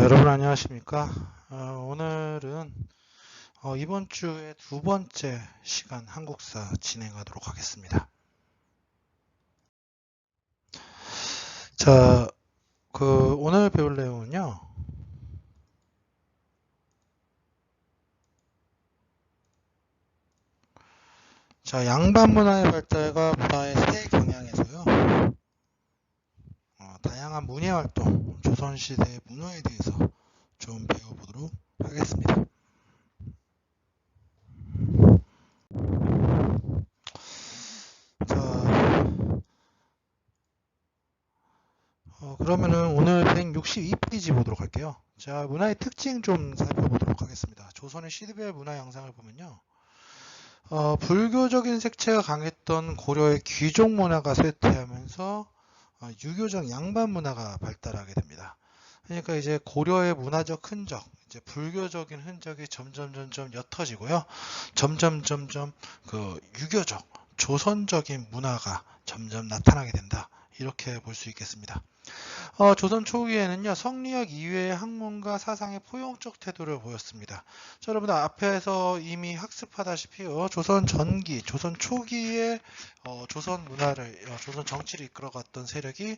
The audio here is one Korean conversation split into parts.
여러분 안녕하십니까? 오늘은 이번 주의 두 번째 시간 한국사 진행하도록 하겠습니다. 자, 오늘 배울 내용은요. 자, 양반 문화의 발달과 문화의 세 경향에서요. 다양한 문예 활동, 조선시대의 문화에 대해서 좀 배워보도록 하겠습니다. 자, 그러면은 오늘 162페이지 보도록 할게요. 자, 문화의 특징 좀 살펴보도록 하겠습니다. 조선의 시대별 문화 양상을 보면요. 불교적인 색채가 강했던 고려의 귀족 문화가 쇠퇴하면서 유교적 양반 문화가 발달하게 됩니다. 그러니까 이제 고려의 문화적 흔적, 이제 불교적인 흔적이 점점 옅어지고요. 점점 그 유교적, 조선적인 문화가 점점 나타나게 된다. 이렇게 볼 수 있겠습니다. 조선 초기에는요, 성리학 이외의 학문과 사상의 포용적 태도를 보였습니다. 자, 여러분들 앞에서 이미 학습하다시피 조선 전기, 조선 초기에 조선 문화를, 조선 정치를 이끌어갔던 세력이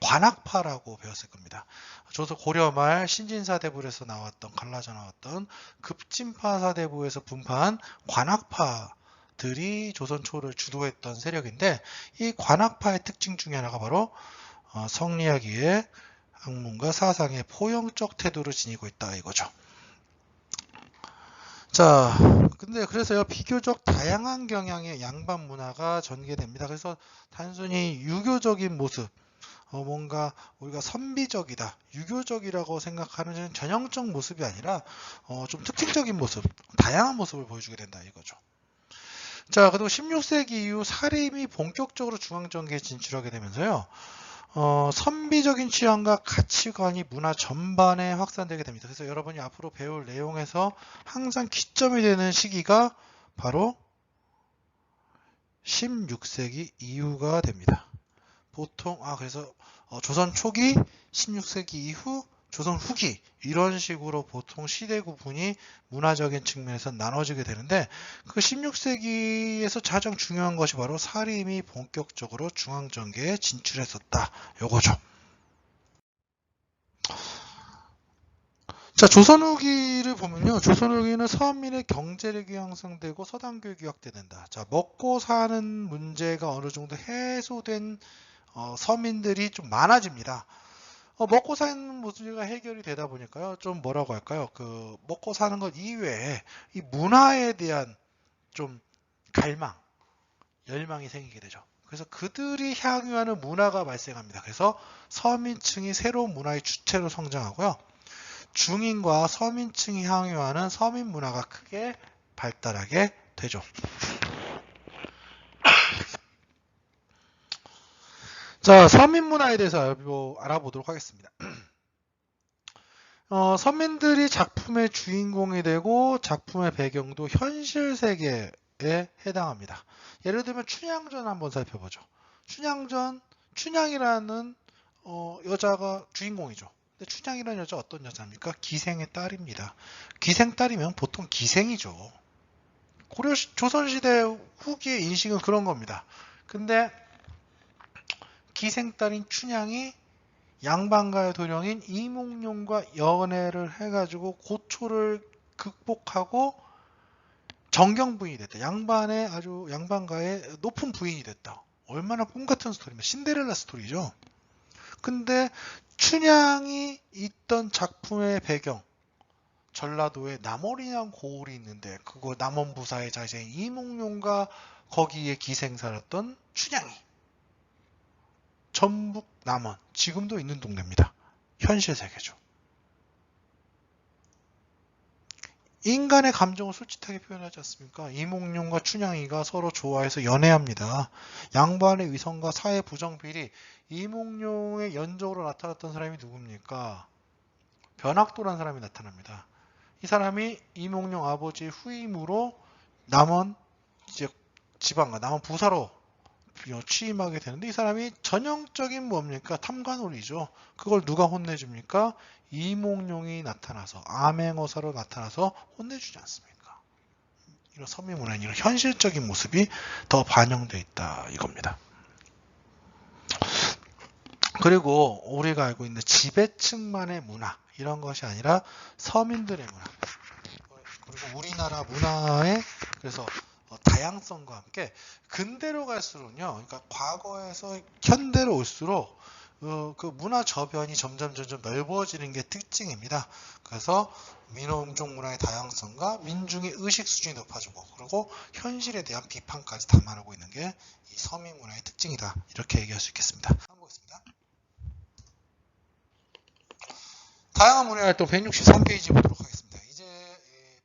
관학파라고 배웠을 겁니다. 조선 고려 말 신진사대부에서 나왔던 갈라져 나왔던 급진파 사대부에서 분파한 관학파들이 조선 초를 주도했던 세력인데, 이 관학파의 특징 중에 하나가 바로 성리학위의 학문과 사상의 포용적 태도를 지니고 있다 이거죠. 자, 근데 그래서요, 비교적 다양한 경향의 양반 문화가 전개됩니다. 그래서 단순히 유교적인 모습, 뭔가 우리가 선비적이다, 유교적이라고 생각하는 전형적 모습이 아니라 좀 특징적인 모습, 다양한 모습을 보여주게 된다 이거죠. 자, 그리고 16세기 이후 사림이 본격적으로 중앙정계에 진출하게 되면서요. 선비적인 취향과 가치관이 문화 전반에 확산되게 됩니다. 그래서 여러분이 앞으로 배울 내용에서 항상 기점이 되는 시기가 바로 16세기 이후가 됩니다. 보통 그래서 조선 초기, 16세기 이후, 조선 후기 이런 식으로 보통 시대 구분이 문화적인 측면에서 나눠지게 되는데, 그 16세기에서 가장 중요한 것이 바로 사림이 본격적으로 중앙정계에 진출했었다 요거죠. 자, 조선 후기를 보면요. 조선 후기는 서민의 경제력이 향상되고 서당 교육이 확대된다. 자, 먹고 사는 문제가 어느 정도 해소된 서민들이 좀 많아집니다. 먹고 사는 문제가 해결이 되다 보니까요. 좀 뭐라고 할까요? 그 먹고 사는 것 이외에 이 문화에 대한 좀 갈망, 열망이 생기게 되죠. 그래서 그들이 향유하는 문화가 발생합니다. 그래서 서민층이 새로운 문화의 주체로 성장하고요. 중인과 서민층이 향유하는 서민 문화가 크게 발달하게 되죠. 자, 서민 문화에 대해서 알아보도록 하겠습니다. 서민들이 작품의 주인공이 되고 작품의 배경도 현실 세계에 해당합니다. 예를 들면 춘향전 한번 살펴보죠. 춘향이라는 여자가 주인공이죠. 근데 춘향이라는 여자 어떤 여자입니까? 기생의 딸입니다. 기생 딸이면 보통 기생이죠. 조선시대 후기의 인식은 그런 겁니다. 근데 기생딸인 춘향이 양반가의 도령인 이몽룡과 연애를 해가지고 고초를 극복하고 정경부인이 됐다. 양반가의 높은 부인이 됐다. 얼마나 꿈같은 스토리입니다. 신데렐라 스토리죠. 근데 춘향이 있던 작품의 배경, 전라도에 남월이란 고을이 있는데 그거 남원부사의 자제인 이몽룡과 거기에 기생 살았던 춘향이, 전북 남원, 지금도 있는 동네입니다. 현실 세계죠. 인간의 감정을 솔직하게 표현하지 않습니까? 이몽룡과 춘향이가 서로 좋아해서 연애합니다. 양반의 위선과 사회 부정비리, 이몽룡의 연적으로 나타났던 사람이 누굽니까? 변학도라는 사람이 나타납니다. 이 사람이 이몽룡 아버지의 후임으로 남원 이제 지방가 남원 부사로 취임하게 되는데 이 사람이 전형적인 뭡니까? 탐관오리죠. 그걸 누가 혼내줍니까? 이몽룡이 나타나서 암행어사로 나타나서 혼내주지 않습니까? 이런 서민문화의 이런 현실적인 모습이 더 반영되어 있다 이겁니다. 그리고 우리가 알고 있는 지배층만의 문화 이런 것이 아니라 서민들의 문화 그리고 우리나라 문화의 그래서 다양성과 함께 근대로 갈수록요 그러니까 과거에서 현대로 올수록 그 문화 저변이 점점 넓어지는 게 특징입니다. 그래서 민족 문화의 다양성과 민중의 의식 수준이 높아지고 그리고 현실에 대한 비판까지 담아내고 있는 게 이 서민 문화의 특징이다 이렇게 얘기할 수 있겠습니다. 한번 보겠습니다. 다양한 문화 활동 163페이지 보도록 하겠습니다. 이제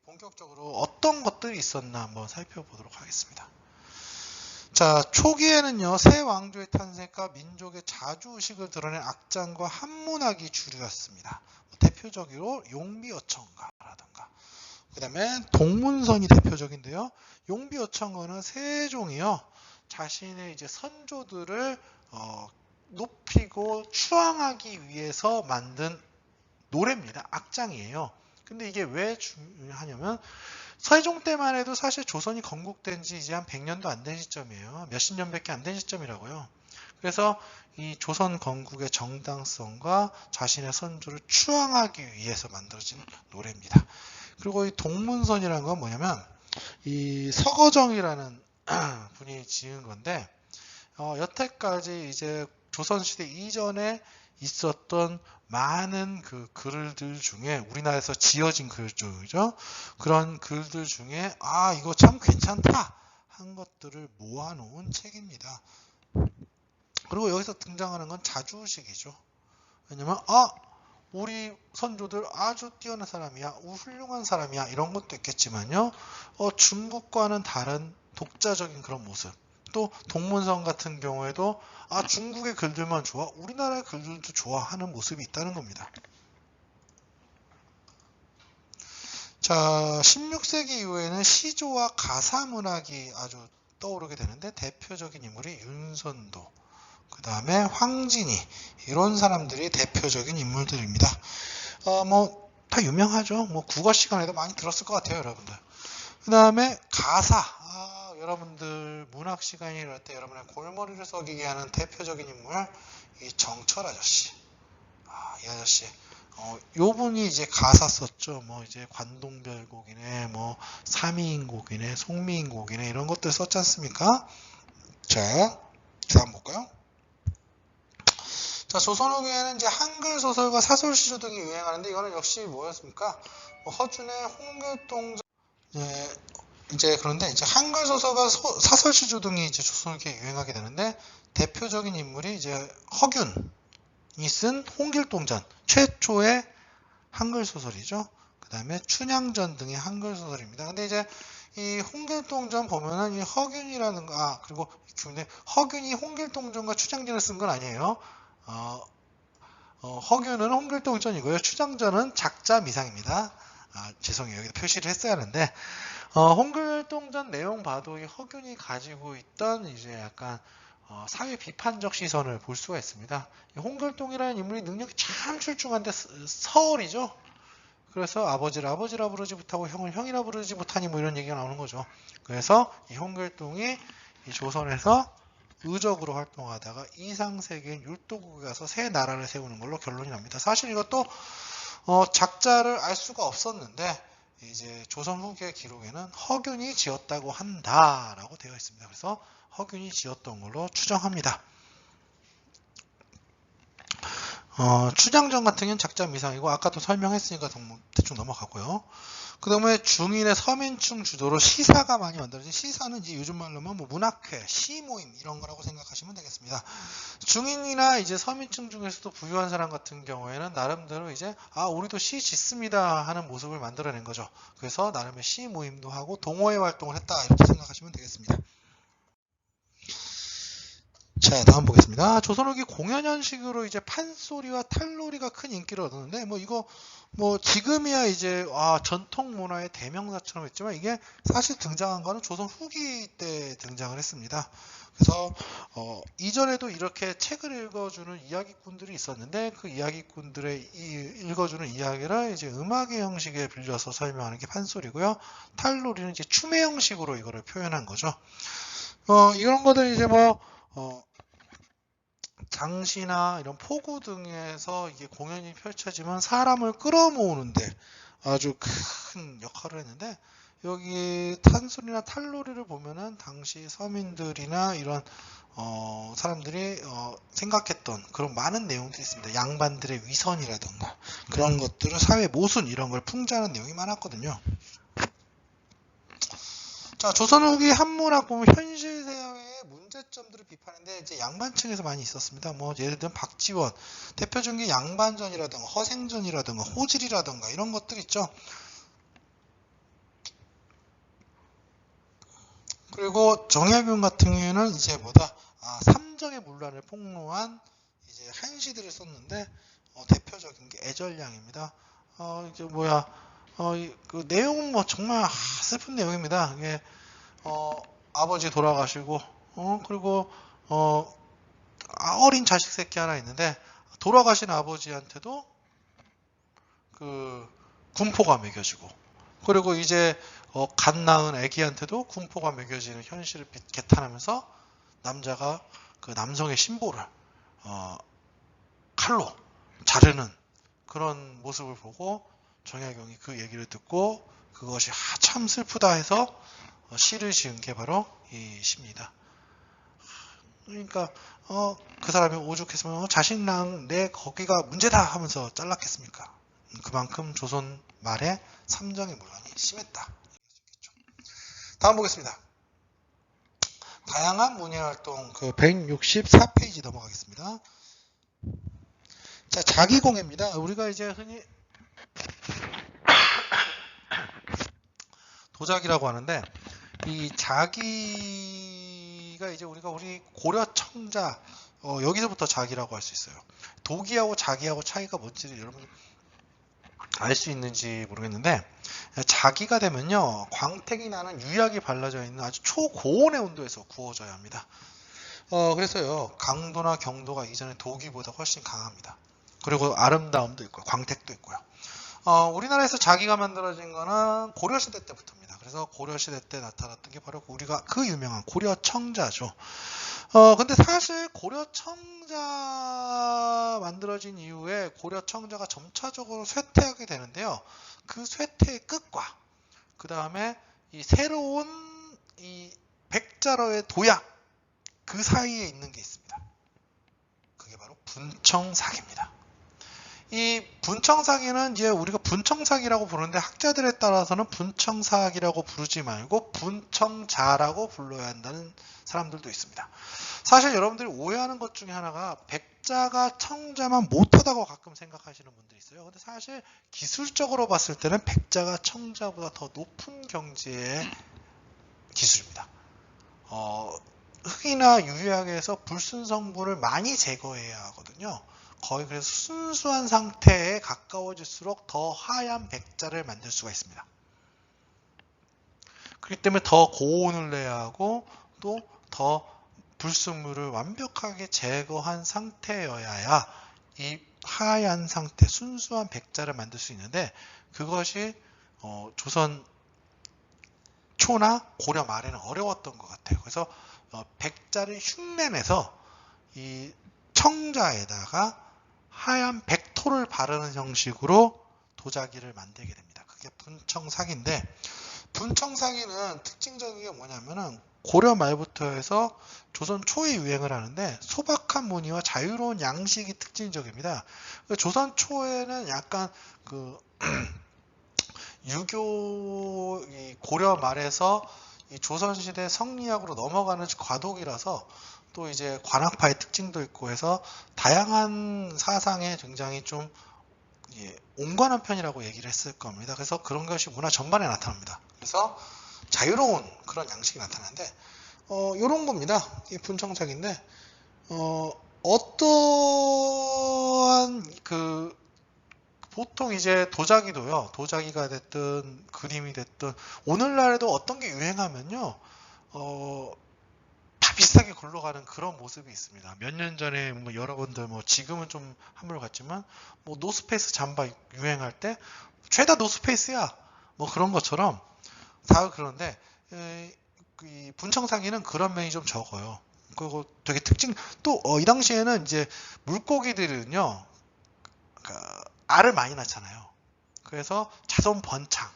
본격적으로 어떤 것들이 있었나 한번 살펴보도록 하겠습니다. 자, 초기에는요, 새 왕조의 탄생과 민족의 자주의식을 드러낸 악장과 한문학이 주류였습니다. 대표적으로 용비어천가라든가, 그 다음에 동문선이 대표적인데요. 용비어천가는 세종이요, 자신의 이제 선조들을 높이고 추앙하기 위해서 만든 노래입니다. 악장이에요. 근데 이게 왜 중요하냐면 세종 때만 해도 사실 조선이 건국된 지 이제 한 100년도 안 된 시점이에요. 몇십 년밖에 안 된 시점이라고요. 그래서 이 조선 건국의 정당성과 자신의 선조를 추앙하기 위해서 만들어진 노래입니다. 그리고 이 동문선이라는 건 뭐냐면 이 서거정이라는 분이 지은 건데 여태까지 이제 조선시대 이전에 있었던 많은 그 글들 중에 우리나라에서 지어진 글들이죠. 그런 글들 중에 이거 참 괜찮다 한 것들을 모아놓은 책입니다. 그리고 여기서 등장하는 건 자주의식이죠. 왜냐면 우리 선조들 아주 뛰어난 사람이야, 훌륭한 사람이야 이런 것도 있겠지만요. 중국과는 다른 독자적인 그런 모습. 또 동문선 같은 경우에도 중국의 글들만 좋아 우리나라의 글들도 좋아하는 모습이 있다는 겁니다. 자, 16세기 이후에는 시조와 가사문학이 아주 떠오르게 되는데 대표적인 인물이 윤선도, 그 다음에 황진이 이런 사람들이 대표적인 인물들입니다. 다 유명하죠. 국어 시간에도 많이 들었을 것 같아요, 여러분들. 그 다음에 가사. 여러분들 문학 시간이 이럴 때 여러분의 골머리를 썩이게 하는 대표적인 인물 이 정철 아저씨. 이 아저씨. 요 분이 이제 가사 썼죠. 이제 관동별곡이네, 삼이인곡이네, 송미인곡이네 이런 것들 썼지 않습니까? 자, 다음 볼까요? 자, 조선 후기에는 이제 한글 소설과 사설시조 등이 유행하는데 이거는 역시 뭐였습니까? 허준의 홍길동전. 그런데 이제 한글 소설과 사설시조 등이 이제 조선 후기에 유행하게 되는데 대표적인 인물이 이제 허균이 쓴 홍길동전 최초의 한글 소설이죠. 그 다음에 춘향전 등의 한글 소설입니다. 근데 이제 이 홍길동전 보면은 이 허균이라는 그리고 근데 허균이 홍길동전과 춘향전을 쓴 건 아니에요. 허균은 홍길동전이고요. 춘향전은 작자 미상입니다. 죄송해요. 여기다 표시를 했어야 하는데 홍길동전 내용 봐도 이 허균이 가지고 있던 이제 약간 사회 비판적 시선을 볼 수가 있습니다. 홍길동이라는 인물이 능력이 참 출중한데 서얼이죠. 그래서 아버지를 아버지라 부르지 못하고 형을 형이라 부르지 못하니 이런 얘기가 나오는 거죠. 그래서 이 홍길동이 이 조선에서 의적으로 활동하다가 이상세계인 율도국에 가서 새 나라를 세우는 걸로 결론이 납니다. 사실 이것도 작자를 알 수가 없었는데 이제 조선 후기의 기록에는 허균이 지었다고 한다라고 되어 있습니다. 그래서 허균이 지었던 걸로 추정합니다. 춘향전 같은 경우는 작자 미상이고 아까도 설명했으니까 대충 넘어가고요. 그 다음에 중인의 서민층 주도로 시사가 많이 만들어진 시사는 이제 요즘 말로만 문학회, 시모임 이런 거라고 생각하시면 되겠습니다. 중인이나 이제 서민층 중에서도 부유한 사람 같은 경우에는 나름대로 이제 우리도 시 짓습니다 하는 모습을 만들어낸 거죠. 그래서 나름의 시 모임도 하고 동호회 활동을 했다 이렇게 생각하시면 되겠습니다. 자, 다음 보겠습니다. 조선 후기 공연현식으로 이제 판소리와 탈놀이가 큰 인기를 얻었는데 이거 지금이야 이제 전통 문화의 대명사처럼 했지만 이게 사실 등장한 거는 조선 후기 때 등장을 했습니다. 그래서 이전에도 이렇게 책을 읽어주는 이야기꾼들이 있었는데 그 이야기꾼들의 읽어주는 이야기를 이제 음악의 형식에 빌려서 설명하는 게 판소리고요. 탈놀이는 이제 춤의 형식으로 이거를 표현한 거죠. 이런 것들 이제 장시나 이런 포구 등에서 이게 공연이 펼쳐지면 사람을 끌어모으는데 아주 큰 역할을 했는데 여기 탄소리나 탈놀이를 보면은 당시 서민들이나 이런 사람들이 생각했던 그런 많은 내용들이 있습니다. 양반들의 위선이라던가 그런 것들을 사회 모순 이런 걸 풍자하는 내용이 많았거든요. 자, 조선 후기 한문학 보면 현실 사회의 문제점들을 비판하는데 이제 양반층에서 많이 있었습니다. 예를 들면 박지원 대표적인 게 양반전이라든가 허생전이라든가 호질이라든가 이런 것들 있죠. 그리고 정약용 같은 경우에는 이제 삼정의 문란을 폭로한 이제 한시들을 썼는데 대표적인 게 애절량입니다. 이제 그 내용은 정말 슬픈 내용입니다. 이게 아버지 돌아가시고 그리고 어린 자식 새끼 하나 있는데 돌아가신 아버지한테도 그 군포가 먹여지고 그리고 이제 갓 낳은 아기한테도 군포가 먹여지는 현실을 개탄하면서 남자가 그 남성의 신보를 칼로 자르는 그런 모습을 보고 정약용이 그 얘기를 듣고 그것이 참 슬프다 해서 시를 지은 게 바로 이 시입니다. 그러니까 그 사람이 오죽했으면 자신랑 내 거기가 문제다 하면서 잘랐겠습니까? 그만큼 조선 말에 삼정의 문란이 심했다. 다음 보겠습니다. 다양한 문예활동 그 164페이지 넘어가겠습니다. 자, 자기공예입니다. 우리가 이제 흔히 도자기라고 하는데 이 자기가 이제 우리 고려 청자 여기서부터 자기라고 할 수 있어요. 도기하고 자기하고 차이가 뭔지를 여러분 알 수 있는지 모르겠는데 자기가 되면요 광택이 나는 유약이 발라져 있는 아주 초고온의 온도에서 구워져야 합니다. 그래서요 강도나 경도가 이전에 도기보다 훨씬 강합니다. 그리고 아름다움도 있고 광택도 있고요. 우리나라에서 자기가 만들어진 거는 고려시대 때부터입니다. 그래서 고려시대 때 나타났던 게 바로 우리가 그 유명한 고려청자죠. 근데 사실 고려청자 만들어진 이후에 고려청자가 점차적으로 쇠퇴하게 되는데요. 그 쇠퇴의 끝과 그 다음에 이 새로운 이 백자로의 도약 그 사이에 있는 게 있습니다. 그게 바로 분청사기입니다. 이 분청사기는 이제 우리가 분청사기라고 부르는데 학자들에 따라서는 분청사기라고 부르지 말고 분청자라고 불러야 한다는 사람들도 있습니다. 사실 여러분들이 오해하는 것 중에 하나가 백자가 청자만 못하다고 가끔 생각하시는 분들이 있어요. 근데 사실 기술적으로 봤을 때는 백자가 청자보다 더 높은 경지의 기술입니다. 흙이나 유약에서 불순 성분을 많이 제거해야 하거든요. 거의 그래서 순수한 상태에 가까워질수록 더 하얀 백자를 만들 수가 있습니다. 그렇기 때문에 더 고온을 내야 하고 또 더 불순물을 완벽하게 제거한 상태여야 이 하얀 상태, 순수한 백자를 만들 수 있는데 그것이 조선 초나 고려 말에는 어려웠던 것 같아요. 그래서 백자를 흉내내서 이 청자에다가 하얀 백토를 바르는 형식으로 도자기를 만들게 됩니다. 그게 분청사기인데 분청사기는 특징적인 게 뭐냐면은 고려 말부터 해서 조선 초에 유행을 하는데 소박한 무늬와 자유로운 양식이 특징적입니다. 조선 초에는 약간 그 유교 고려 말에서 이 조선시대 성리학으로 넘어가는 과도기라서 또 이제 관학파의 특징도 있고 해서 다양한 사상에 굉장히 좀 온건한 편이라고 얘기를 했을 겁니다. 그래서 그런 것이 문화 전반에 나타납니다. 그래서 자유로운 그런 양식이 나타나는데 이런 겁니다. 이 분청사기인데 어떠한 그 보통 이제 도자기도요. 도자기가 됐든 그림이 됐든 오늘날에도 어떤 게 유행하면요. 비슷하게 굴러가는 그런 모습이 있습니다. 몇 년 전에 뭐 여러분들 뭐 지금은 좀 한물 같지만 뭐 노스페이스 잠바 유행할 때 죄다 노스페이스야 뭐 그런 것처럼 다 그런데 이 분청사기는 그런 면이 좀 적어요. 그리고 되게 특징 또 이 당시에는 이제 물고기들은요 알을 많이 낳잖아요. 그래서 자손 번창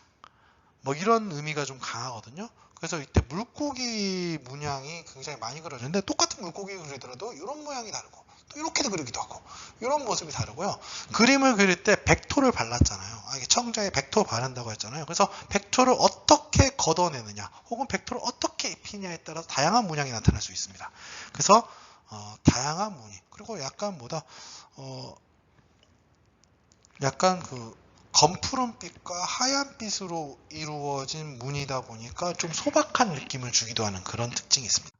뭐 이런 의미가 좀 강하거든요. 그래서 이때 물고기 문양이 굉장히 많이 그려지는데 똑같은 물고기 그리더라도 이런 모양이 다르고 또 이렇게도 그리기도 하고 이런 모습이 다르고요. 그림을 그릴 때 백토를 발랐잖아요. 이게 청자에 백토 바른다고 했잖아요. 그래서 백토를 어떻게 걷어내느냐 혹은 백토를 어떻게 입히냐에 따라서 다양한 문양이 나타날 수 있습니다. 그래서 다양한 무늬 그리고 약간 약간 그 검푸른빛과 하얀빛으로 이루어진 무늬다 보니까 좀 소박한 느낌을 주기도 하는 그런 특징이 있습니다.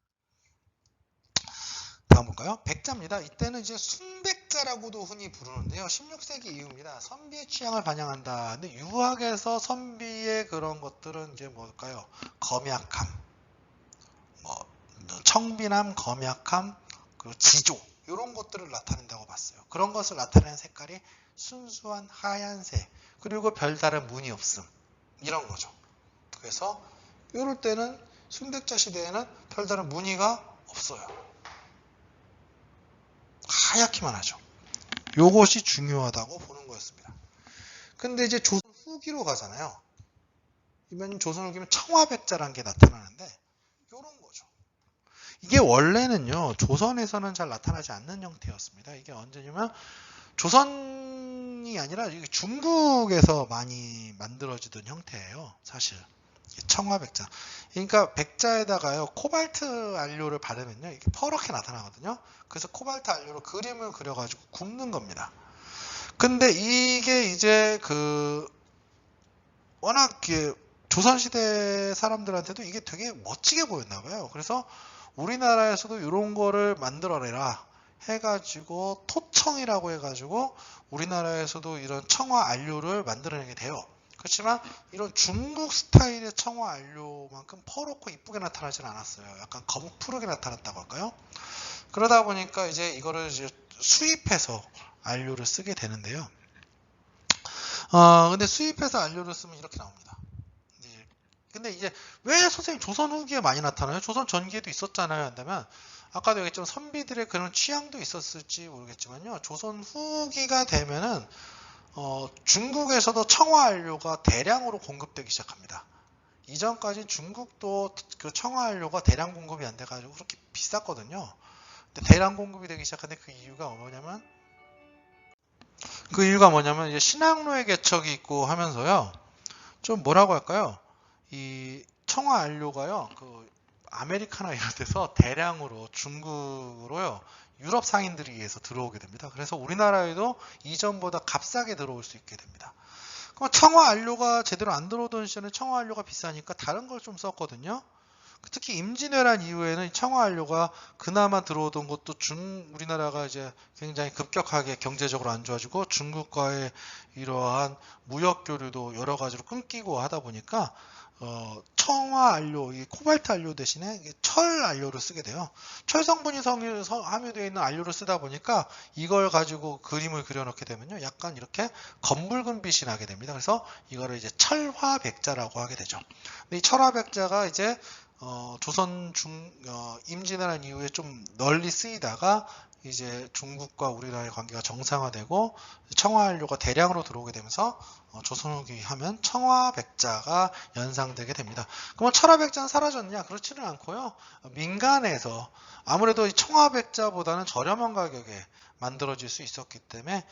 다음 볼까요? 백자입니다. 이때는 이제 순백자라고도 흔히 부르는데요. 16세기 이후입니다. 선비의 취향을 반영한다. 근데 유학에서 선비의 그런 것들은 이제 뭘까요? 검약함, 뭐 청빈함, 검약함, 그리고 지조 이런 것들을 나타낸다고 봤어요. 그런 것을 나타내는 색깔이 순수한 하얀색 그리고 별다른 무늬 없음 이런 거죠. 그래서 이럴 때는 순백자 시대에는 별다른 무늬가 없어요. 하얗기만 하죠. 요것이 중요하다고 보는 거였습니다. 근데 이제 조선 후기로 가잖아요. 이번 조선 후기면 청화백자라는 게 나타나는데 이런 거죠. 이게 원래는요 조선에서는 잘 나타나지 않는 형태였습니다. 이게 언제냐면 조선이 아니라 중국에서 많이 만들어지던 형태예요. 사실 청화백자. 그러니까 백자에다가요 코발트 안료를 바르면요 이게 퍼렇게 나타나거든요. 그래서 코발트 안료로 그림을 그려가지고 굽는 겁니다. 근데 이게 이제 워낙 조선시대 사람들한테도 이게 되게 멋지게 보였나 봐요. 그래서 우리나라에서도 이런 거를 만들어내라 해가지고 토청이라고 해가지고 우리나라에서도 이런 청화 안료를 만들어내게 돼요. 그렇지만 이런 중국 스타일의 청화 안료만큼 퍼렇고 이쁘게 나타나지는 않았어요. 약간 검푸르게 나타났다고 할까요? 그러다 보니까 이제 이거를 이제 수입해서 안료를 쓰게 되는데요. 근데 수입해서 안료를 쓰면 이렇게 나옵니다. 근데 이제 왜 선생님 조선 후기에 많이 나타나요? 조선 전기에도 있었잖아요. 한다면 아까도 얘기했지만 선비들의 그런 취향도 있었을지 모르겠지만요. 조선 후기가 되면은 중국에서도 청화 안료가 대량으로 공급되기 시작합니다. 이전까지 중국도 그 청화 안료가 대량 공급이 안 돼가지고 그렇게 비쌌거든요. 근데 대량 공급이 되기 시작하는데 그 이유가 뭐냐면 이제 신항로의 개척이 있고 하면서요. 좀 뭐라고 할까요? 이 청화 안료가요. 아메리카나 이런 데서 대량으로 중국으로요. 유럽 상인들에 의해서 들어오게 됩니다. 그래서 우리나라에도 이전보다 값싸게 들어올 수 있게 됩니다. 그럼 청화 안료가 제대로 안 들어오던 시절에 청화 안료가 비싸니까 다른 걸 좀 썼거든요. 특히 임진왜란 이후에는 청화 안료가 그나마 들어오던 것도 우리나라가 이제 굉장히 급격하게 경제적으로 안 좋아지고 중국과의 이러한 무역 교류도 여러 가지로 끊기고 하다 보니까 청화 안료, 이 코발트 안료 대신에 철 안료를 쓰게 돼요. 철 성분이 함유되어 있는 안료를 쓰다 보니까 이걸 가지고 그림을 그려놓게 되면요, 약간 이렇게 검붉은 빛이 나게 됩니다. 그래서 이거를 이제 철화백자라고 하게 되죠. 근데 이 철화백자가 이제 조선 임진왜란 이후에 좀 널리 쓰이다가 이제 중국과 우리나라의 관계가 정상화되고 청화안료가 대량으로 들어오게 되면서 조선 후기 하면 청화백자가 연상되게 됩니다. 그러면 철화백자는 사라졌냐? 그렇지는 않고요. 민간에서 아무래도 이 청화백자보다는 저렴한 가격에 만들어질 수 있었기 때문에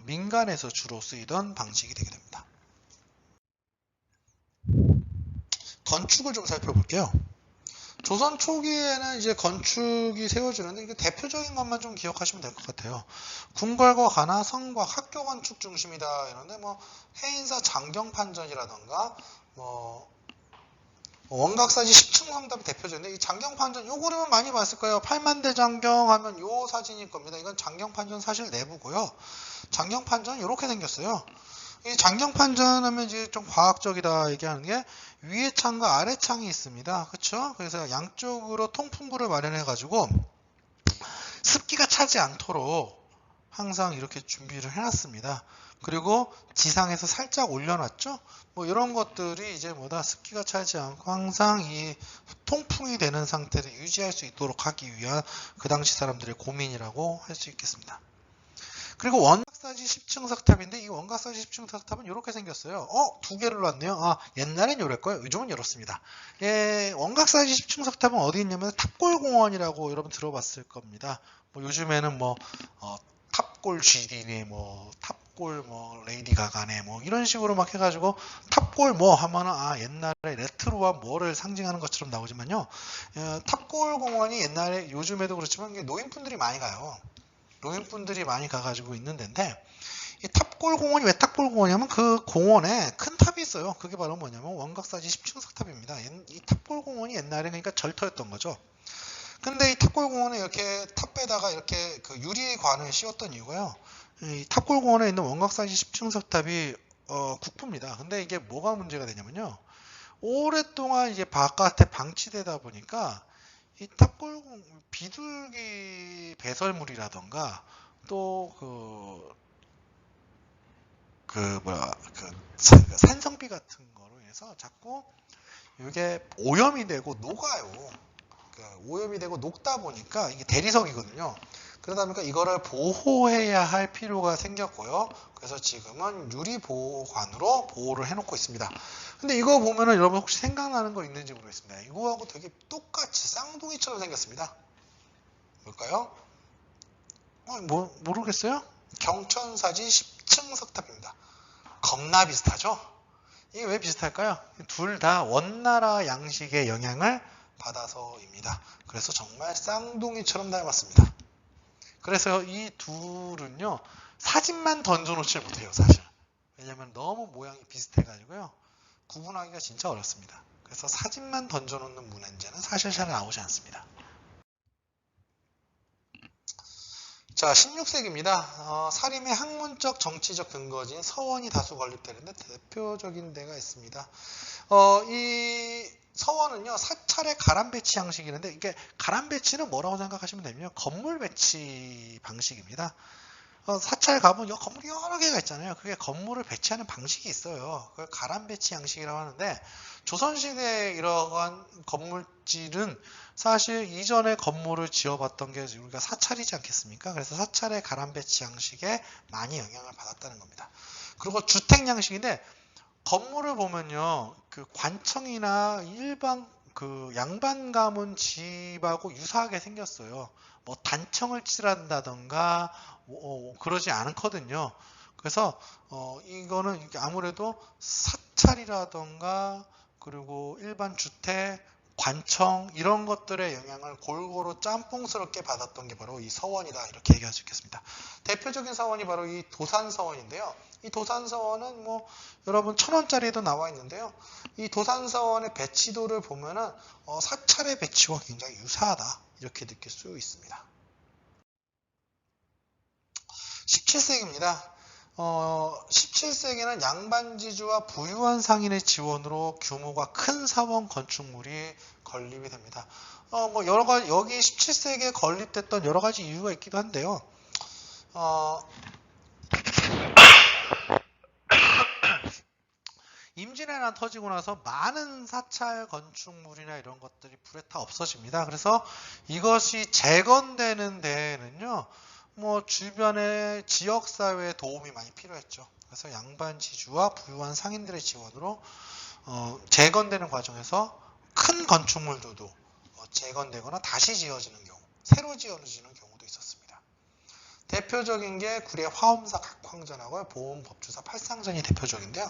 민간에서 주로 쓰이던 방식이 되게 됩니다. 건축을 좀 살펴볼게요. 조선 초기에는 이제 건축이 세워지는데 이게 대표적인 것만 좀 기억하시면 될 것 같아요. 궁궐과 관아, 성곽, 학교 건축 중심이다 이런데 뭐 해인사 장경판전이라던가 뭐 원각사지 10층 성답이 대표적인데 이 장경판전 요거는 많이 봤을 거예요. 팔만대 장경 하면 요 사진일 겁니다. 이건 장경판전 사실 내부고요. 장경판전 이렇게 생겼어요. 이 장경 판전하면 이제 좀 과학적이다 얘기하는 게 위에 창과 아래 창이 있습니다. 그렇죠? 그래서 양쪽으로 통풍구를 마련해 가지고 습기가 차지 않도록 항상 이렇게 준비를 해놨습니다. 그리고 지상에서 살짝 올려놨죠. 뭐 이런 것들이 이제 뭐다 습기가 차지 않고 항상 이 통풍이 되는 상태를 유지할 수 있도록 하기 위한 그 당시 사람들의 고민이라고 할 수 있겠습니다. 그리고 원각사지 10층 석탑인데 이 원각사지 10층 석탑은 이렇게 생겼어요. 두 개를 놨네요. 옛날엔 이랬고요. 요즘은 이렇습니다. 예, 원각사지 10층 석탑은 어디 있냐면 탑골공원이라고 여러분 들어봤을 겁니다. 뭐 요즘에는 뭐 탑골 GD네 뭐 탑골 뭐 레이디 가가네 뭐 이런 식으로 막 해가지고 탑골 뭐 하면은 옛날에 레트로와 뭐를 상징하는 것처럼 나오지만요. 탑골 공원이 옛날에 요즘에도 그렇지만 노인분들이 많이 가요. 노인분들이 많이 가가지고 있는 데인데 이 탑골 공원이 왜 탑골 공원이냐면 그 공원에 큰 탑이 있어요. 그게 바로 뭐냐면 원각사지 10층 석탑입니다. 이 탑골 공원이 옛날에 그러니까 절터였던 거죠. 근데 이 탑골 공원에 이렇게 탑에다가 이렇게 그 유리관을 씌웠던 이유가요. 이 탑골 공원에 있는 원각사지 10층 석탑이 국부입니다. 근데 이게 뭐가 문제가 되냐면요. 오랫동안 이제 바깥에 방치되다 보니까 이 탑골 비둘기 배설물이라던가 또 산성비 같은 거로 인해서 자꾸 이게 오염이 되고 녹아요. 그러니까 오염이 되고 녹다 보니까 이게 대리석이거든요. 그러다 보니까 이거를 보호해야 할 필요가 생겼고요. 그래서 지금은 유리보호관으로 보호를 해놓고 있습니다. 근데 이거 보면은 여러분 혹시 생각나는 거 있는지 모르겠습니다. 이거하고 되게 똑같이 쌍둥이처럼 생겼습니다. 뭘까요? 모르겠어요? 경천사지 10층 석탑입니다. 겁나 비슷하죠? 이게 왜 비슷할까요? 둘 다 원나라 양식의 영향을 받아서입니다. 그래서 정말 쌍둥이처럼 닮았습니다. 그래서 이 둘은요, 사진만 던져놓지 못해요, 사실. 왜냐면 너무 모양이 비슷해가지고요, 구분하기가 진짜 어렵습니다. 그래서 사진만 던져놓는 문헌제는 사실 잘 나오지 않습니다. 자, 16세기입니다. 사림의 학문적 정치적 근거지인 서원이 다수 건립되는데 대표적인 데가 있습니다. 이 서원은요, 사찰의 가람 배치 양식이는데 이게 가람 배치는 뭐라고 생각하시면 되면요, 건물 배치 방식입니다. 사찰 가면 건물이 여러 개가 있잖아요. 그게 건물을 배치하는 방식이 있어요. 그걸 가람 배치 양식이라고 하는데 조선시대에 이러한 건물질은 사실 이전에 건물을 지어봤던 게 우리가 사찰이지 않겠습니까? 그래서 사찰의 가람 배치 양식에 많이 영향을 받았다는 겁니다. 그리고 주택 양식인데 건물을 보면요, 그 관청이나 일반 그 양반 가문 집하고 유사하게 생겼어요. 뭐 단청을 칠한다던가 그러지 않거든요. 그래서 이거는 아무래도 사찰이라던가 그리고 일반 주택, 관청 이런 것들의 영향을 골고루 짬뽕스럽게 받았던 게 바로 이 서원이다 이렇게 얘기할 수 있겠습니다. 대표적인 서원이 바로 이 도산서원인데요. 이 도산서원은 뭐 여러분 1,000원짜리도 나와 있는데요. 이 도산서원의 배치도를 보면은 사찰의 배치와 굉장히 유사하다 이렇게 느낄 수 있습니다. 17세기입니다. 17세기는 양반지주와 부유한 상인의 지원으로 규모가 큰 사원 건축물이 건립이 됩니다. 뭐 여러 가지 여기 17세기에 건립됐던 여러 가지 이유가 있기도 한데요. 임진왜란 터지고 나서 많은 사찰 건축물이나 이런 것들이 불에 타 없어집니다. 그래서 이것이 재건되는 데에는요, 뭐 주변의 지역사회의 도움이 많이 필요했죠. 그래서 양반지주와 부유한 상인들의 지원으로 재건되는 과정에서 큰 건축물들도 재건되거나 다시 지어지는 경우, 새로 지어지는 경우도 있었습니다. 대표적인 게 구례 화엄사 각황전하고 보험법주사 팔상전이 대표적인데요.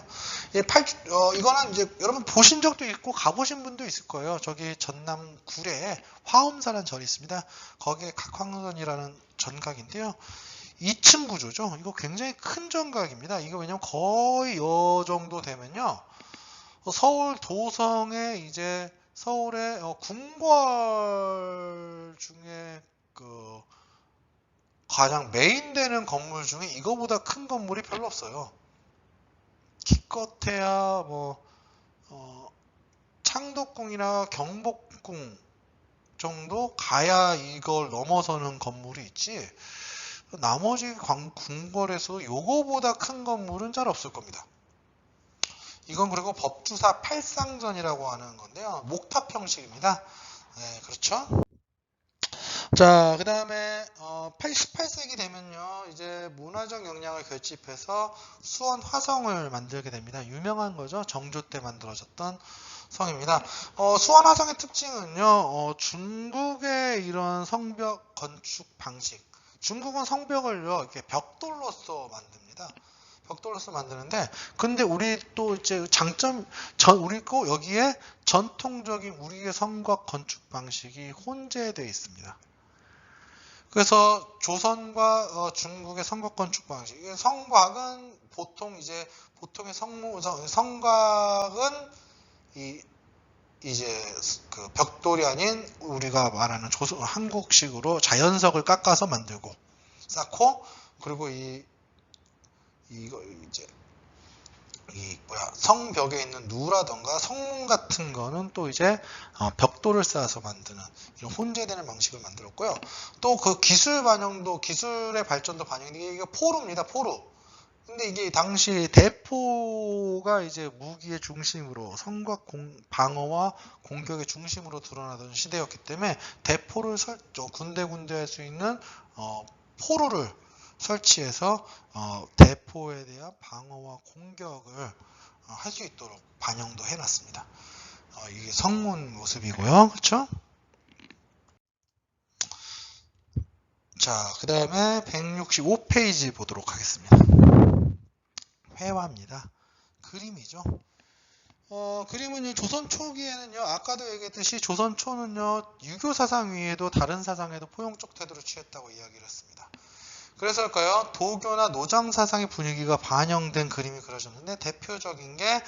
이거는 이제 여러분 보신 적도 있고 가보신 분도 있을 거예요. 저기 전남 구례에 화엄사라는 절이 있습니다. 거기에 각황전이라는 전각인데요. 2층 구조죠. 이거 굉장히 큰 전각입니다. 이거 왜냐면 거의 이 정도 되면요. 서울 도성에 이제 서울의 궁궐 중에 가장 메인 되는 건물 중에 이거보다 큰 건물이 별로 없어요. 기껏해야 창덕궁이나 경복궁 정도 가야 이걸 넘어서는 건물이 있지, 나머지 궁궐에서 요거보다 큰 건물은 잘 없을 겁니다. 이건 그리고 법주사 팔상전이라고 하는 건데요. 목탑 형식입니다. 네, 그렇죠. 자, 그 다음에 18세기 되면요, 이제 문화적 역량을 결집해서 수원 화성을 만들게 됩니다. 유명한 거죠. 정조 때 만들어졌던 성입니다. 수원 화성의 특징은요, 중국의 이런 성벽 건축 방식, 중국은 성벽을요 이렇게 벽돌로서 만듭니다. 벽돌로서 만드는데, 근데 우리 또 이제 우리 거 여기에 전통적인 우리의 성곽 건축 방식이 혼재되어 있습니다. 그래서 조선과 중국의 성곽 건축 방식, 성곽은 보통의 성곽은 이제 그 벽돌이 아닌 우리가 말하는 한국식으로 자연석을 깎아서 만들고 쌓고, 그리고 성벽에 있는 누라던가 성문 같은 거는 또 이제 벽돌을 쌓아서 만드는 이런 혼재되는 방식을 만들었고요. 또 그 기술의 발전도 반영된 이게 포루입니다. 포루. 근데 이게 당시 대포가 이제 무기의 중심으로, 성곽 방어와 공격의 중심으로 드러나던 시대였기 때문에 대포를 군데군데 할 수 있는 포루를 설치해서 대포에 대한 방어와 공격을 할 수 있도록 반영도 해놨습니다. 이게 성문 모습이고요. 그렇죠? 자, 그 다음에 165페이지 보도록 하겠습니다. 회화입니다. 그림이죠. 그림은 조선 초기에는요, 아까도 얘기했듯이 조선 초는요, 유교 사상 위에도 다른 사상에도 포용적 태도를 취했다고 이야기를 했습니다. 그래서일까요? 도교나 노장 사상의 분위기가 반영된 그림이 그려졌는데, 대표적인 게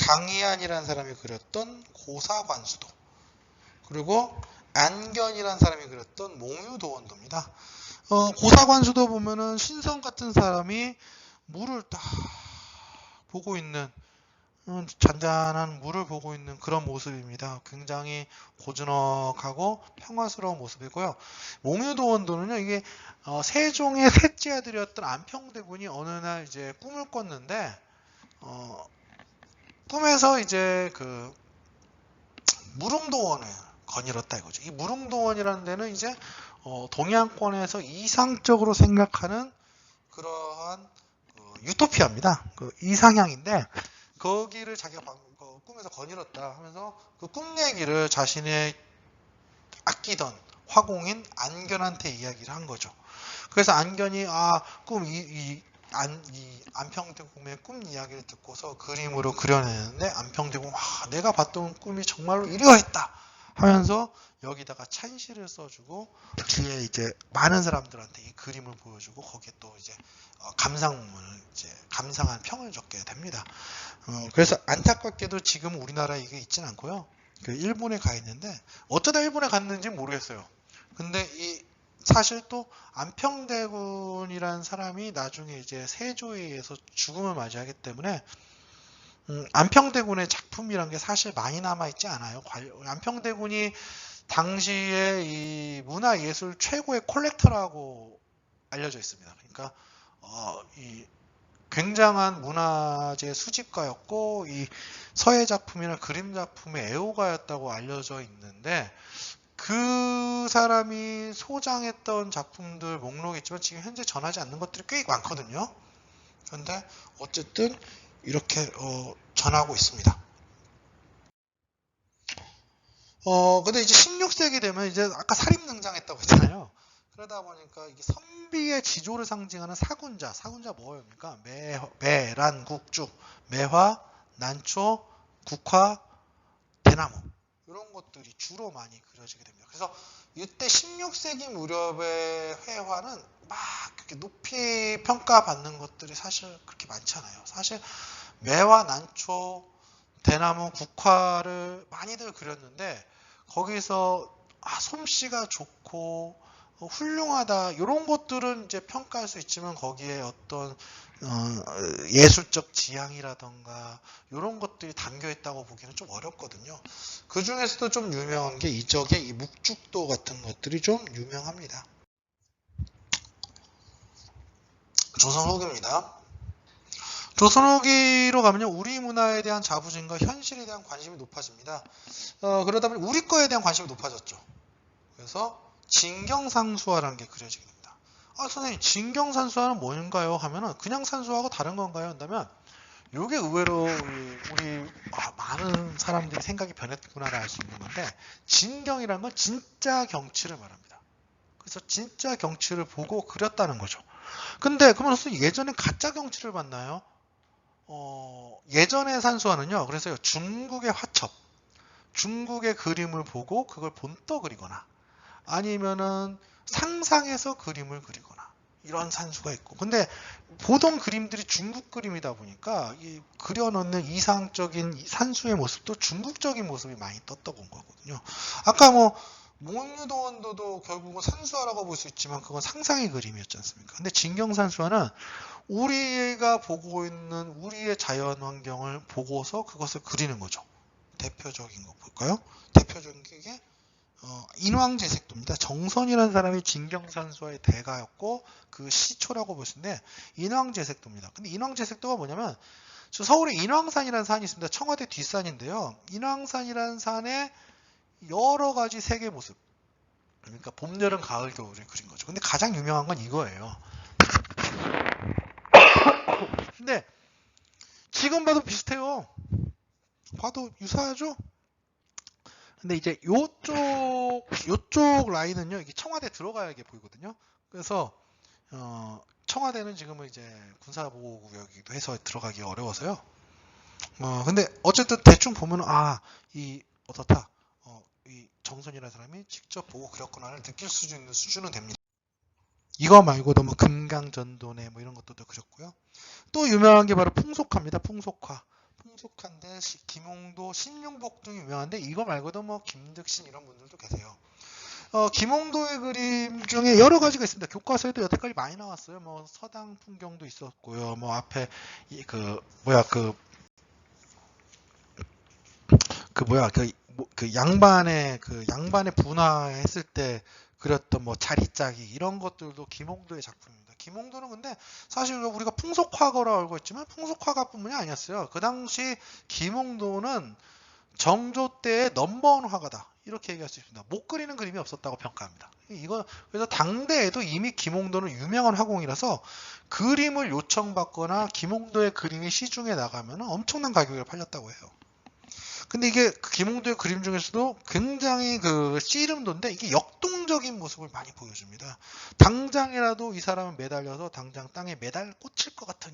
강희안이라는 사람이 그렸던 고사관수도, 그리고 안견이라는 사람이 그렸던 몽유도원도입니다. 고사관수도 보면은 신성 같은 사람이 물을 딱 보고 있는, 잔잔한 물을 보고 있는 그런 모습입니다. 굉장히 고즈넉하고 평화스러운 모습이고요. 몽유도원도는요, 이게 세종의 셋째 아들이었던 안평대군이 어느 날 이제 꿈을 꿨는데, 꿈에서 이제 그 무릉도원을 거닐었다 이거죠. 이 무릉도원이라는 데는 이제 동양권에서 이상적으로 생각하는 그러한 유토피아입니다. 그 이상향인데, 거기를 자기가 꿈에서 거닐었다 하면서 그 꿈 얘기를 자신의 아끼던 화공인 안견한테 이야기를 한 거죠. 그래서 안견이 안평대공의 꿈 이야기를 듣고서 그림으로 그려내는데, 안평대공 내가 봤던 꿈이 정말로 이러했다 하면서 여기다가 찬시를 써주고 뒤에 이제 많은 사람들한테 이 그림을 보여주고 거기에 또 이제 감상문을 이제 감상한 평을 적게 됩니다. 그래서 안타깝게도 지금 우리나라에 이게 있진 않고요. 그 일본에 가 있는데, 어쩌다 일본에 갔는지 모르겠어요. 근데 사실 또 안평대군이라는 사람이 나중에 이제 세조에 의해서 죽음을 맞이하기 때문에 안평대군의 작품이란 게 사실 많이 남아있지 않아요. 안평대군이 당시에 이 문화예술 최고의 콜렉터라고 알려져 있습니다. 그러니까 이 굉장한 문화재 수집가였고, 이 서예 작품이나 그림 작품의 애호가였다고 알려져 있는데, 그 사람이 소장했던 작품들 목록이 있지만 지금 현재 전하지 않는 것들이 꽤 많거든요. 그런데 어쨌든 이렇게 전하고 있습니다. 근데 이제 16세기 되면 이제 아까 사립 등장했다고 했잖아요. 그러다 보니까 이게 선비의 지조를 상징하는 사군자 뭐입니까? 매란, 국주, 매화, 난초, 국화, 대나무, 이런 것들이 주로 많이 그려지게 됩니다. 그래서 이때 16세기 무렵의 회화는 막 그렇게 높이 평가받는 것들이 사실 그렇게 많지 않아요. 사실 매화, 난초, 대나무, 국화를 많이들 그렸는데, 거기서 솜씨가 좋고 훌륭하다 이런 것들은 이제 평가할 수 있지만, 거기에 어떤 예술적 지향이라던가 이런 것들이 담겨 있다고 보기는 좀 어렵거든요. 그 중에서도 좀 유명한 게 이적의 이 묵죽도 같은 것들이 좀 유명합니다. 조선 후기입니다. 조선 후기로 가면요, 우리 문화에 대한 자부심과 현실에 대한 관심이 높아집니다. 그러다 보니 우리 거에 대한 관심이 높아졌죠. 그래서 진경산수화라는 게 그려지게 됩니다. 선생님, 진경산수화는 뭔가요? 하면은 그냥 산수화하고 다른 건가요? 한다면 이게 의외로 우리 많은 사람들이 생각이 변했구나를 알 수 있는 건데, 진경이라는 건 진짜 경치를 말합니다. 그래서 진짜 경치를 보고 그렸다는 거죠. 근데 그러면 예전에 가짜 경치를 봤나요? 예전의 산수화는요, 그래서 중국의 화첩, 중국의 그림을 보고 그걸 본떠 그리거나 아니면은 상상해서 그림을 그리거나 이런 산수가 있고, 근데 보던 그림들이 중국 그림이다 보니까 이 그려놓는 이상적인 산수의 모습도 중국적인 모습이 많이 떴던 거거든요. 아까 몽유도원도도 결국은 산수화라고 볼 수 있지만 그건 상상의 그림이었지 않습니까? 근데 진경산수화는 우리가 보고 있는 우리의 자연 환경을 보고서 그것을 그리는 거죠. 대표적인 거 볼까요? 대표적인 게 인왕제색도입니다. 정선이라는 사람이 진경산수화의 대가였고 그 시초라고 보시는데, 인왕제색도입니다. 근데 인왕제색도가 뭐냐면, 서울에 인왕산이라는 산이 있습니다. 청와대 뒷산인데요. 인왕산이라는 산의 여러 가지 색의 모습, 그러니까 봄, 여름, 가을, 겨울을 그린 거죠. 근데 가장 유명한 건 이거예요. 근데 지금 봐도 비슷해요. 봐도 유사하죠? 근데 이제 요쪽 라인은요, 이게 청와대 들어가야 이게 보이거든요. 그래서 청와대는 지금은 이제 군사보호구역이기도 해서 들어가기 어려워서요. 근데 어쨌든 대충 보면 이 어떻다. 이 정선이라는 사람이 직접 보고 그렸구나를 느낄 수 있는 수준은 됩니다. 이거 말고도 금강전도네 이런 것들도 그렸고요. 또 유명한 게 바로 풍속화입니다. 풍속화. 풍속화인데 김홍도, 신윤복 등이 유명한데, 이거 말고도 김득신 이런 분들도 계세요. 김홍도의 그림 중에 여러 가지가 있습니다. 교과서에도 여태까지 많이 나왔어요. 서당 풍경도 있었고요. 앞에 양반의 분화했을 때 그렸던 자리짜기 이런 것들도 김홍도의 작품입니다. 김홍도는 근데 사실 우리가 풍속화가로 알고 있지만 풍속화가뿐만이 아니었어요. 그 당시 김홍도는 정조 때의 넘버원 화가다, 이렇게 얘기할 수 있습니다. 못 그리는 그림이 없었다고 평가합니다. 그래서 당대에도 이미 김홍도는 유명한 화공이라서 그림을 요청받거나 김홍도의 그림이 시중에 나가면 엄청난 가격에 팔렸다고 해요. 근데 이게 김홍도의 그림 중에서도 굉장히 씨름도인데, 이게 역동적인 모습을 많이 보여줍니다. 당장이라도 이 사람은 매달려서 당장 땅에 꽂힐 것 같은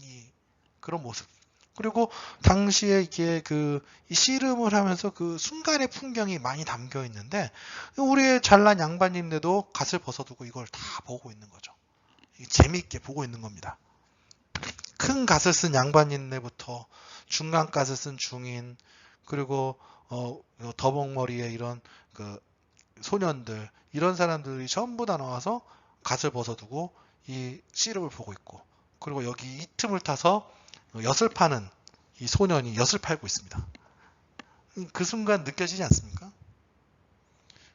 그런 모습. 그리고 당시에 이게 이 씨름을 하면서 그 순간의 풍경이 많이 담겨 있는데, 우리의 잘난 양반님들도 갓을 벗어두고 이걸 다 보고 있는 거죠. 재미있게 보고 있는 겁니다. 큰 갓을 쓴 양반님들부터 중간 갓을 쓴 중인, 그리고 더벅머리에 이런 소년들, 이런 사람들이 전부 다 나와서 갓을 벗어두고 이 씨름을 보고 있고, 그리고 여기 이 틈을 타서 엿을 파는 이 소년이 엿을 팔고 있습니다. 그 순간 느껴지지 않습니까?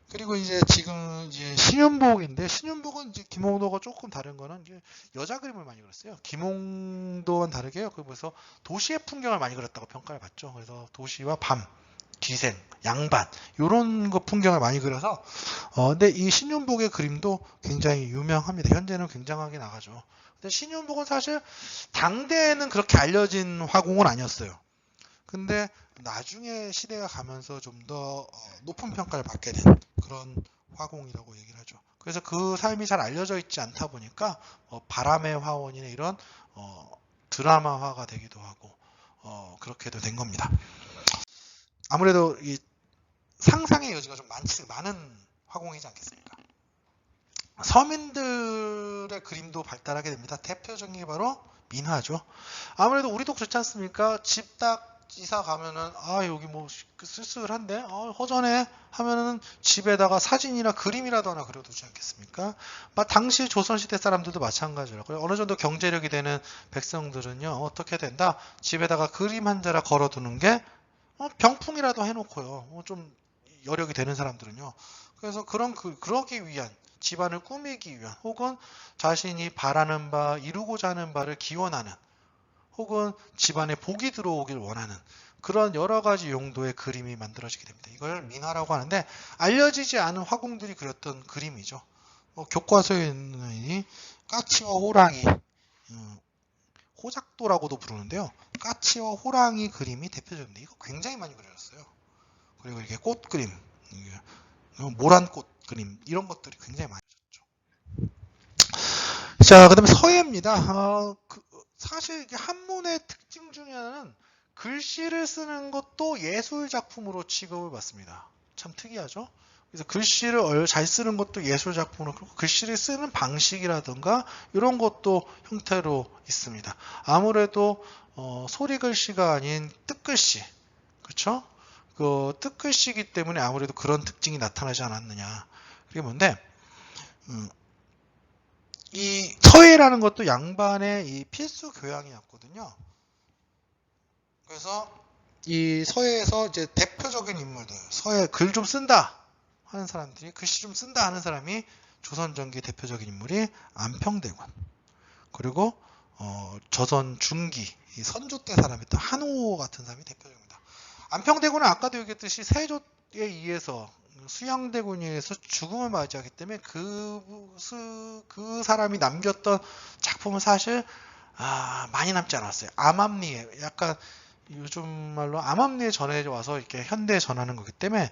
그리고 지금 신윤복인데, 신윤복은 이제 김홍도가 조금 다른 거는 이제 여자 그림을 많이 그렸어요. 김홍도와는 다르게요. 그래서 도시의 풍경을 많이 그렸다고 평가를 받죠. 그래서 도시와 밤, 기생, 양반 이런 거 풍경을 많이 그려서 근데 이 신윤복의 그림도 굉장히 유명합니다. 현재는 굉장하게 나가죠. 근데 신윤복은 사실 당대에는 그렇게 알려진 화공은 아니었어요. 근데 나중에 시대가 가면서 좀 더 높은 평가를 받게 된 그런 화공이라고 얘기를 하죠. 그래서 그 삶이 잘 알려져 있지 않다 보니까 바람의 화원이나 이런 드라마화가 되기도 하고 그렇게도 된 겁니다. 아무래도 이 상상의 여지가 좀 많은 화공이지 않겠습니까? 서민들의 그림도 발달하게 됩니다. 대표적인 게 바로 민화죠. 아무래도 우리도 그렇지 않습니까? 집 딱 이사 가면은 여기 뭐 쓸쓸한데 허전해 하면은 집에다가 사진이나 그림이라도 하나 그려두지 않겠습니까? 당시 조선시대 사람들도 마찬가지라고요. 어느 정도 경제력이 되는 백성들은요 어떻게 된다? 집에다가 그림 한 자락 걸어두는 게 병풍이라도 해놓고요. 좀 여력이 되는 사람들은요. 그래서 그러기 위한 집안을 꾸미기 위한 혹은 자신이 바라는 바 이루고자 하는 바를 기원하는 혹은 집안에 복이 들어오길 원하는 그런 여러 가지 용도의 그림이 만들어지게 됩니다. 이걸 민화라고 하는데 알려지지 않은 화공들이 그렸던 그림이죠. 교과서에 있는 까치와 호랑이, 호작도라고도 부르는데요. 까치와 호랑이 그림이 대표적인데 이거 굉장히 많이 그려졌어요. 그리고 이렇게 꽃 그림, 모란 꽃 그림 이런 것들이 굉장히 많이 그려졌죠. 자, 그다음에 서예입니다. 사실 한문의 특징 중에 하나는 글씨를 쓰는 것도 예술 작품으로 취급을 받습니다. 참 특이하죠? 그래서 글씨를 잘 쓰는 것도 예술 작품으로, 그리고 글씨를 쓰는 방식이라든가 이런 것도 형태로 있습니다. 아무래도 소리 글씨가 아닌 뜻글씨, 그렇죠? 그 뜻글씨이기 때문에 아무래도 그런 특징이 나타나지 않았느냐. 그게 뭔데? 이 서예라는 것도 양반의 이 필수 교양이었거든요. 그래서 이 서예에서 이제 대표적인 인물들, 서예 글 좀 쓴다 하는 사람들이, 글씨 좀 쓴다 하는 사람이 조선 전기 대표적인 인물이 안평대군, 그리고 조선 중기 이 선조 때 사람이었던 한호 같은 사람이 대표적입니다. 안평대군은 아까도 얘기했듯이 세조에 의해서 수양대군에 의해서 죽음을 맞이하기 때문에 그 사람이 남겼던 작품은 사실 많이 남지 않았어요. 암암리에 약간 요즘 말로 암암리에 전해 와서 이렇게 현대에 전하는 거기 때문에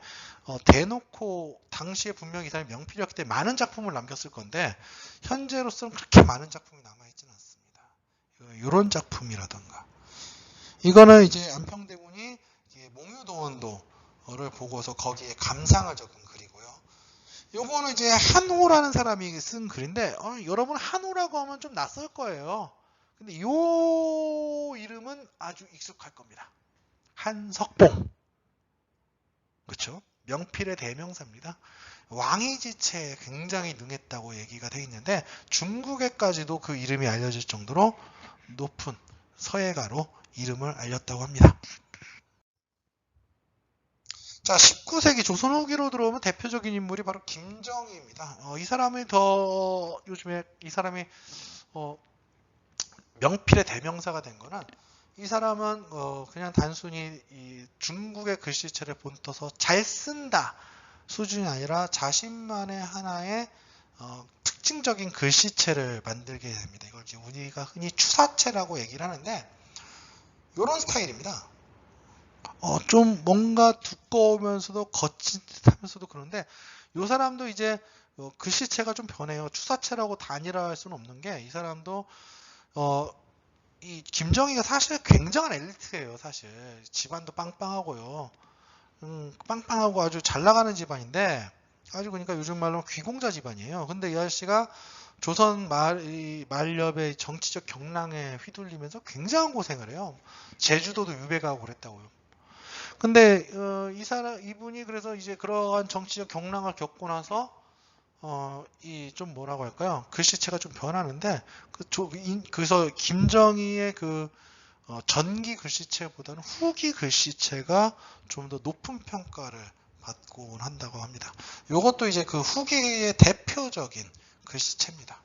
대놓고 당시에 분명히 이 사람이 명필이었기 때문에 많은 작품을 남겼을 건데 현재로서는 그렇게 많은 작품이 남아있지는 않습니다. 이런 작품이라던가 이거는 이제 안평대군이 몽유도원도를 보고서 거기에 감상을 적은 글이고요. 요거는 이제 한호라는 사람이 쓴 글인데 여러분 한호라고 하면 좀 낯설 거예요. 근데 요 이름은 아주 익숙할 겁니다. 한석봉. 그렇죠? 명필의 대명사입니다. 왕이지체에 굉장히 능했다고 얘기가 되어 있는데 중국에까지도 그 이름이 알려질 정도로 높은 서예가로 이름을 알렸다고 합니다. 자, 19세기 조선 후기로 들어오면 대표적인 인물이 바로 김정희입니다. 이 사람이 요즘에 이 사람이 명필의 대명사가 된 거는 이 사람은 그냥 단순히 이 중국의 글씨체를 본떠서 잘 쓴다 수준이 아니라 자신만의 하나의 특징적인 글씨체를 만들게 됩니다. 이걸 이제 우리가 흔히 추사체라고 얘기를 하는데 이런 스타일입니다. 좀 뭔가 두꺼우면서도 거친 듯하면서도 그런데 이 사람도 이제 글씨체가 좀 변해요. 추사체라고 단일화할 수는 없는 게 이 사람도 이 김정희가 사실 굉장한 엘리트예요. 사실 집안도 빵빵하고요. 빵빵하고 아주 잘 나가는 집안인데 아주 그러니까 요즘 말로 귀공자 집안이에요. 근데 이 아저씨가 조선 말렵의 정치적 경랑에 휘둘리면서 굉장한 고생을 해요. 제주도도 유배가고 그랬다고요. 근데 이분이 그래서 이제 그러한 정치적 경랑을 겪고 나서 이 좀 뭐라고 할까요? 글씨체가 좀 변하는데 그래서 김정희의 전기 글씨체보다는 후기 글씨체가 좀 더 높은 평가를 받곤 한다고 합니다. 이것도 이제 그 후기의 대표적인 글씨체입니다.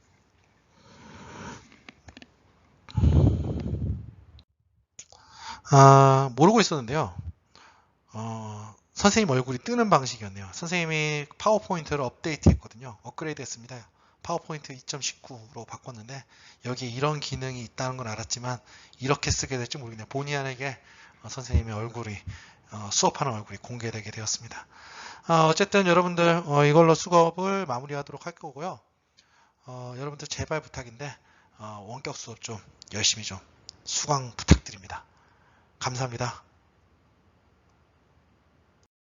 모르고 있었는데요. 선생님 얼굴이 뜨는 방식이었네요. 선생님이 파워포인트를 업데이트 했거든요. 업그레이드 했습니다. 파워포인트 2.19로 바꿨는데 여기 이런 기능이 있다는 건 알았지만 이렇게 쓰게 될지 모르겠네요. 본의 아니게 선생님의 얼굴이 수업하는 얼굴이 공개되게 되었습니다. 어쨌든 여러분들 이걸로 수업을 마무리하도록 할 거고요. 여러분들 제발 부탁인데 원격 수업 좀 열심히 좀 수강 부탁드립니다. 감사합니다.